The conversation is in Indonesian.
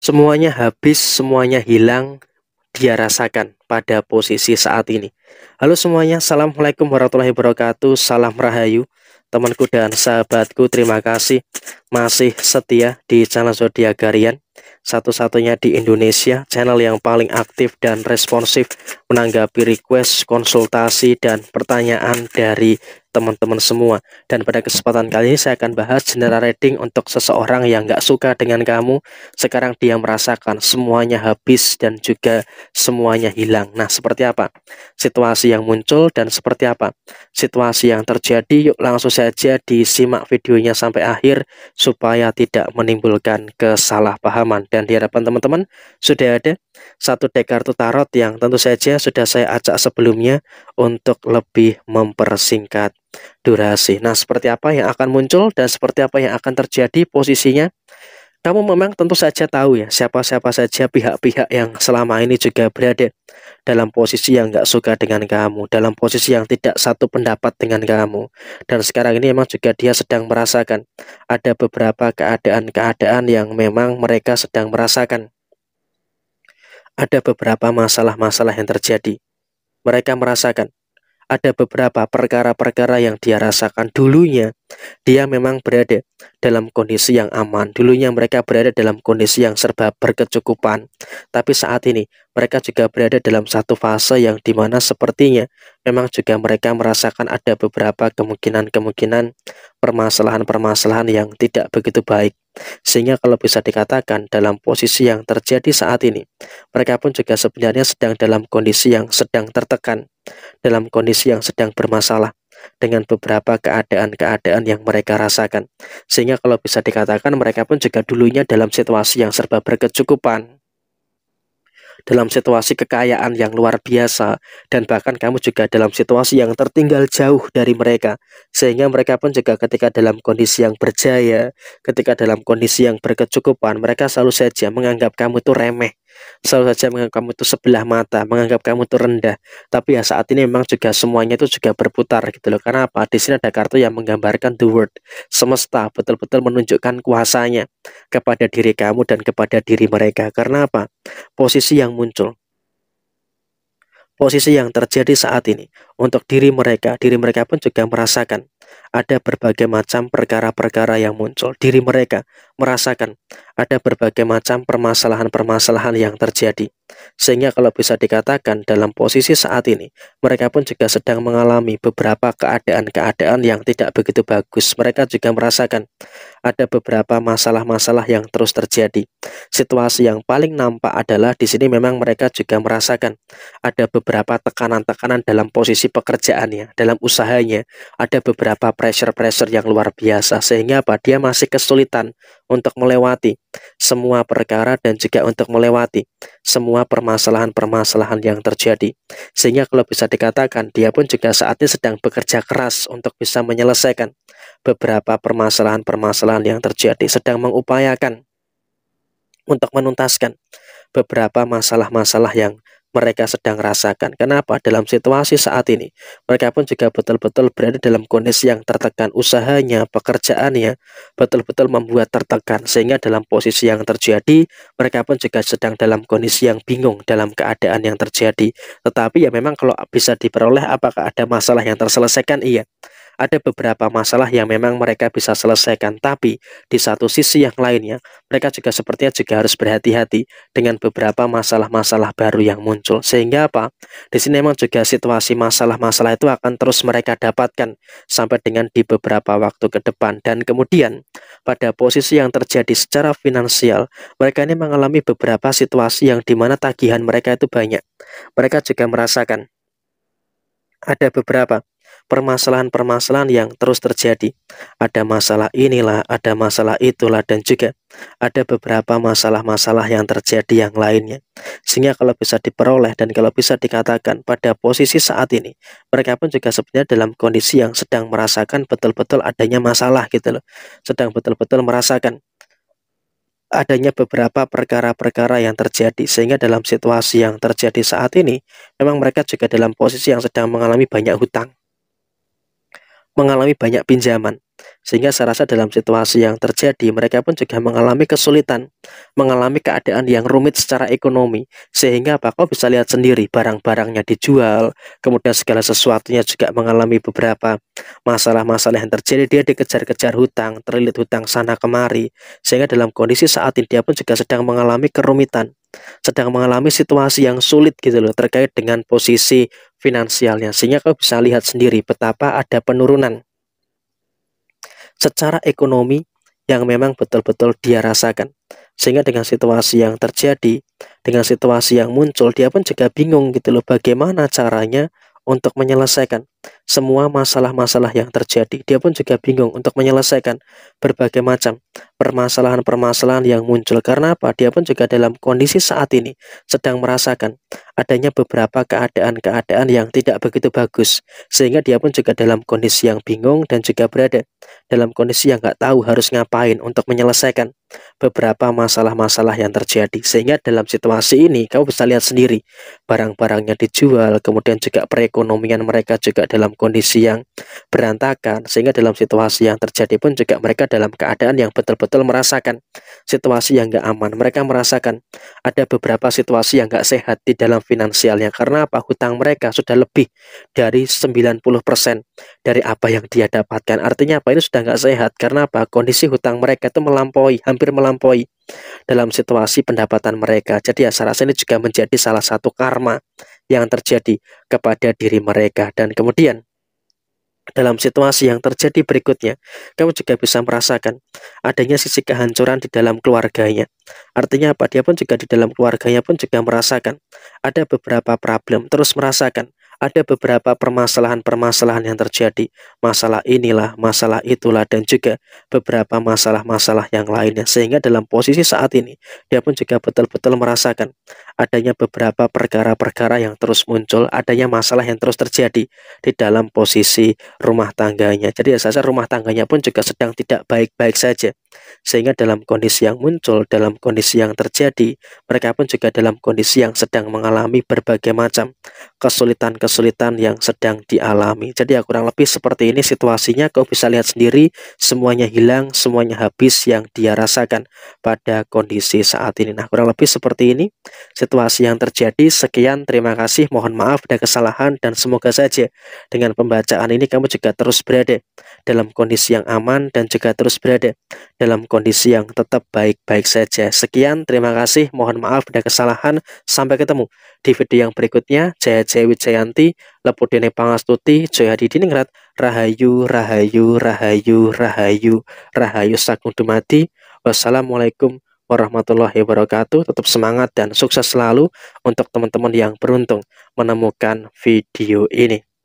Semuanya habis, semuanya hilang, dia rasakan pada posisi saat ini. Halo semuanya, Assalamualaikum warahmatullahi wabarakatuh. Salam Rahayu, temanku dan sahabatku. Terima kasih masih setia di channel Zodiak Harian, satu-satunya di Indonesia, channel yang paling aktif dan responsif menanggapi request, konsultasi, dan pertanyaan dari teman-teman semua. Dan pada kesempatan kali ini saya akan bahas general reading untuk seseorang yang nggak suka dengan kamu. Sekarang dia merasakan semuanya habis dan juga semuanya hilang. Nah, seperti apa situasi yang muncul dan seperti apa situasi yang terjadi? Yuk langsung saja disimak videonya sampai akhir supaya tidak menimbulkan kesalahpahaman. Dan diharapkan teman-teman sudah ada satu deck kartu tarot yang tentu saja sudah saya acak sebelumnya untuk lebih mempersingkat durasi. Nah, seperti apa yang akan muncul dan seperti apa yang akan terjadi posisinya? Kamu memang tentu saja tahu ya siapa-siapa saja pihak-pihak yang selama ini juga berada dalam posisi yang nggak suka dengan kamu, dalam posisi yang tidak satu pendapat dengan kamu. Dan sekarang ini memang juga dia sedang merasakan ada beberapa keadaan-keadaan yang memang mereka sedang merasakan. Ada beberapa masalah-masalah yang terjadi. Mereka merasakan ada beberapa perkara-perkara yang dia rasakan dulunya. Dia memang berada dalam kondisi yang aman. Dulunya mereka berada dalam kondisi yang serba berkecukupan. Tapi saat ini mereka juga berada dalam satu fase yang dimana sepertinya memang juga mereka merasakan ada beberapa kemungkinan-kemungkinan permasalahan-permasalahan yang tidak begitu baik. Sehingga kalau bisa dikatakan dalam posisi yang terjadi saat ini, mereka pun juga sebenarnya sedang dalam kondisi yang sedang tertekan, dalam kondisi yang sedang bermasalah dengan beberapa keadaan-keadaan yang mereka rasakan. Sehingga kalau bisa dikatakan mereka pun juga dulunya dalam situasi yang serba berkecukupan, dalam situasi kekayaan yang luar biasa, dan bahkan kamu juga dalam situasi yang tertinggal jauh dari mereka. Sehingga mereka pun juga ketika dalam kondisi yang berjaya, ketika dalam kondisi yang berkecukupan, mereka selalu saja menganggap kamu itu remeh, selalu saja menganggap kamu itu sebelah mata, menganggap kamu itu rendah. Tapi ya saat ini memang juga semuanya itu juga berputar gitu loh. Karena apa? Di sini ada kartu yang menggambarkan the world, semesta betul-betul menunjukkan kuasanya kepada diri kamu dan kepada diri mereka. Karena apa? Posisi yang muncul, posisi yang terjadi saat ini untuk diri mereka pun juga merasakan ada berbagai macam perkara-perkara yang muncul. Diri mereka merasakan ada berbagai macam permasalahan-permasalahan yang terjadi. Sehingga kalau bisa dikatakan dalam posisi saat ini, mereka pun juga sedang mengalami beberapa keadaan-keadaan yang tidak begitu bagus. Mereka juga merasakan ada beberapa masalah-masalah yang terus terjadi. Situasi yang paling nampak adalah di sini memang mereka juga merasakan ada beberapa tekanan-tekanan dalam posisi pekerjaannya, dalam usahanya, ada beberapa pressure-pressure yang luar biasa, sehingga apa? Dia masih kesulitan untuk melewati semua perkara dan juga untuk melewati semua permasalahan-permasalahan yang terjadi. Sehingga kalau bisa dikatakan dia pun juga saat ini sedang bekerja keras untuk bisa menyelesaikan beberapa permasalahan-permasalahan yang terjadi, sedang mengupayakan untuk menuntaskan beberapa masalah-masalah yang mereka sedang rasakan. Kenapa? Dalam situasi saat ini, mereka pun juga betul-betul berada dalam kondisi yang tertekan. Usahanya, pekerjaannya, betul-betul membuat tertekan. Sehingga dalam posisi yang terjadi, mereka pun juga sedang dalam kondisi yang bingung dalam keadaan yang terjadi. Tetapi ya memang kalau bisa diperoleh apakah ada masalah yang terselesaikan? Iya. Ada beberapa masalah yang memang mereka bisa selesaikan, tapi di satu sisi yang lainnya, mereka juga sepertinya juga harus berhati-hati dengan beberapa masalah-masalah baru yang muncul. Sehingga apa? Di sini memang juga situasi masalah-masalah itu akan terus mereka dapatkan sampai dengan di beberapa waktu ke depan. Dan kemudian pada posisi yang terjadi secara finansial, mereka ini mengalami beberapa situasi yang dimana tagihan mereka itu banyak. Mereka juga merasakan ada beberapa permasalahan-permasalahan yang terus terjadi. Ada masalah inilah, ada masalah itulah, dan juga ada beberapa masalah-masalah yang terjadi yang lainnya. Sehingga kalau bisa diperoleh dan kalau bisa dikatakan pada posisi saat ini, mereka pun juga sebenarnya dalam kondisi yang sedang merasakan betul-betul adanya masalah gitu loh. Sedang betul-betul merasakan adanya beberapa perkara-perkara yang terjadi. Sehingga dalam situasi yang terjadi saat ini, memang mereka juga dalam posisi yang sedang mengalami banyak hutang, mengalami banyak pinjaman. Sehingga saya rasa dalam situasi yang terjadi, mereka pun juga mengalami kesulitan, mengalami keadaan yang rumit secara ekonomi. Sehingga apa? Kau bisa lihat sendiri, barang-barangnya dijual, kemudian segala sesuatunya juga mengalami beberapa masalah-masalah yang terjadi. Dia dikejar-kejar hutang, terlilit hutang sana kemari. Sehingga dalam kondisi saat ini dia pun juga sedang mengalami kerumitan, sedang mengalami situasi yang sulit gitu loh, terkait dengan posisi finansialnya. Sehingga kau bisa lihat sendiri betapa ada penurunan secara ekonomi yang memang betul-betul dia rasakan. Sehingga dengan situasi yang terjadi, dengan situasi yang muncul, dia pun juga bingung gitu loh, bagaimana caranya untuk menyelesaikan semua masalah-masalah yang terjadi. Dia pun juga bingung untuk menyelesaikan berbagai macam permasalahan-permasalahan yang muncul. Karena apa? Dia pun juga dalam kondisi saat ini sedang merasakan adanya beberapa keadaan-keadaan yang tidak begitu bagus. Sehingga dia pun juga dalam kondisi yang bingung dan juga berada dalam kondisi yang nggak tahu harus ngapain untuk menyelesaikan beberapa masalah-masalah yang terjadi. Sehingga dalam situasi ini kamu bisa lihat sendiri, barang-barangnya dijual, kemudian juga perekonomian mereka juga dalam kondisi yang berantakan. Sehingga dalam situasi yang terjadi pun juga mereka dalam keadaan yang betul-betul merasakan situasi yang nggak aman. Mereka merasakan ada beberapa situasi yang nggak sehat di dalam finansialnya. Karena apa? Hutang mereka sudah lebih dari 90% dari apa yang dia dapatkan. Artinya apa? Ini sudah nggak sehat. Karena apa? Kondisi hutang mereka itu melampaui, hampir melampaui dalam situasi pendapatan mereka. Jadi ya saya rasa ini juga menjadi salah satu karma yang terjadi kepada diri mereka. Dan kemudian dalam situasi yang terjadi berikutnya, kamu juga bisa merasakan adanya sisi kehancuran di dalam keluarganya. Artinya apa? Dia pun juga di dalam keluarganya pun juga merasakan ada beberapa problem, terus merasakan ada beberapa permasalahan-permasalahan yang terjadi. Masalah inilah, masalah itulah, dan juga beberapa masalah-masalah yang lainnya. Sehingga dalam posisi saat ini, dia pun juga betul-betul merasakan adanya beberapa perkara-perkara yang terus muncul, adanya masalah yang terus terjadi di dalam posisi rumah tangganya. Jadi ya saya rasa rumah tangganya pun juga sedang tidak baik-baik saja. Sehingga dalam kondisi yang muncul, dalam kondisi yang terjadi, mereka pun juga dalam kondisi yang sedang mengalami berbagai macam kesulitan-kesulitan yang sedang dialami. Jadi ya kurang lebih seperti ini situasinya. Kau bisa lihat sendiri, semuanya hilang, semuanya habis yang dia rasakan pada kondisi saat ini. Nah, kurang lebih seperti ini situasi yang terjadi. Sekian, terima kasih, mohon maaf ada kesalahan, dan semoga saja dengan pembacaan ini kamu juga terus berada dalam kondisi yang aman dan juga terus berada dalam kondisi yang tetap baik-baik saja. Sekian, terima kasih, mohon maaf ada kesalahan. Sampai ketemu di video yang berikutnya. Jaya Jaya Wijayanti, Lepudene Pangastuti, Jaya Didiningrat, Rahayu, Rahayu, Rahayu, Rahayu, Rahayu Sagung Dumadi. Wassalamualaikum warahmatullahi wabarakatuh. Tetap semangat dan sukses selalu untuk teman-teman yang beruntung menemukan video ini.